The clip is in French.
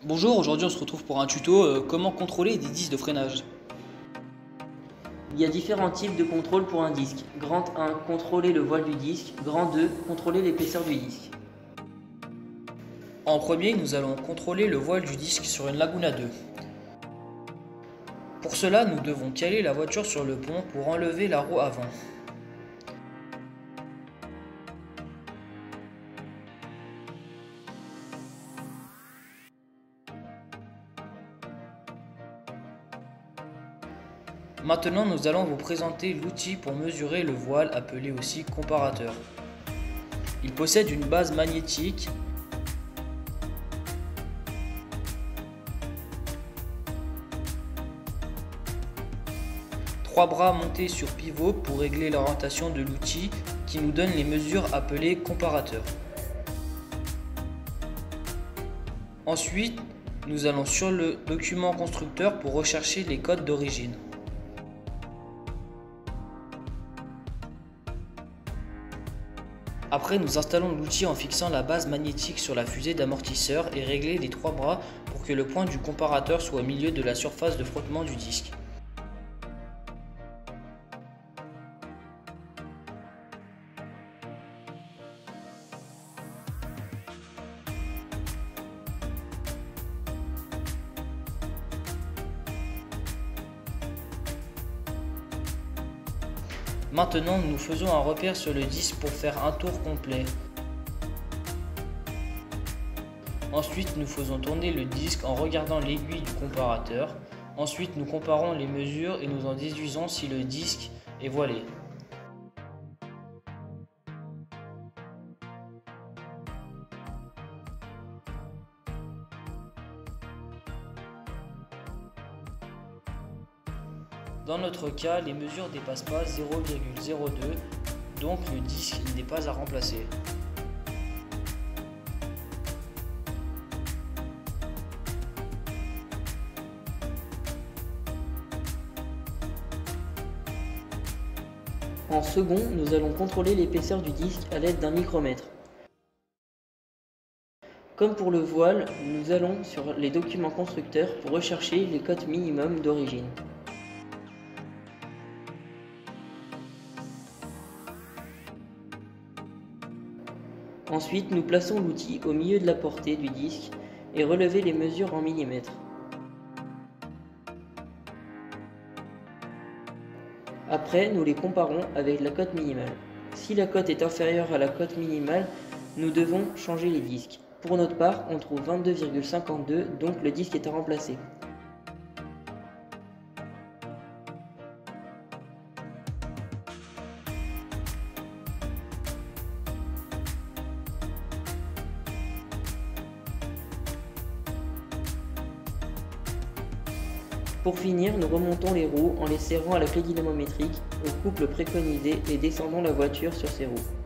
Bonjour, aujourd'hui on se retrouve pour un tuto comment contrôler des disques de freinage. Il y a différents types de contrôle pour un disque. Grand 1, contrôler le voile du disque. Grand 2, contrôler l'épaisseur du disque. En premier, nous allons contrôler le voile du disque sur une Laguna 2. Pour cela, nous devons caler la voiture sur le pont pour enlever la roue avant. Maintenant, nous allons vous présenter l'outil pour mesurer le voile, appelé aussi comparateur. Il possède une base magnétique trois bras montés sur pivot pour régler l'orientation de l'outil qui nous donne les mesures appelées comparateurs. Ensuite, nous allons sur le document constructeur pour rechercher les codes d'origine. Après, nous installons l'outil en fixant la base magnétique sur la fusée d'amortisseur et régler les trois bras pour que le point du comparateur soit au milieu de la surface de frottement du disque. Maintenant, nous faisons un repère sur le disque pour faire un tour complet. Ensuite, nous faisons tourner le disque en regardant l'aiguille du comparateur. Ensuite, nous comparons les mesures et nous en déduisons si le disque est voilé. Dans notre cas, les mesures ne dépassent pas 0,02, donc le disque n'est pas à remplacer. En second, nous allons contrôler l'épaisseur du disque à l'aide d'un micromètre. Comme pour le voile, nous allons sur les documents constructeurs pour rechercher les cotes minimum d'origine. Ensuite, nous plaçons l'outil au milieu de la portée du disque et relevez les mesures en millimètres. Après, nous les comparons avec la cote minimale. Si la cote est inférieure à la cote minimale, nous devons changer les disques. Pour notre part, on trouve 22,52, donc le disque est à remplacer. Pour finir, nous remontons les roues en les serrant à la clé dynamométrique au couple préconisé et descendons la voiture sur ces roues.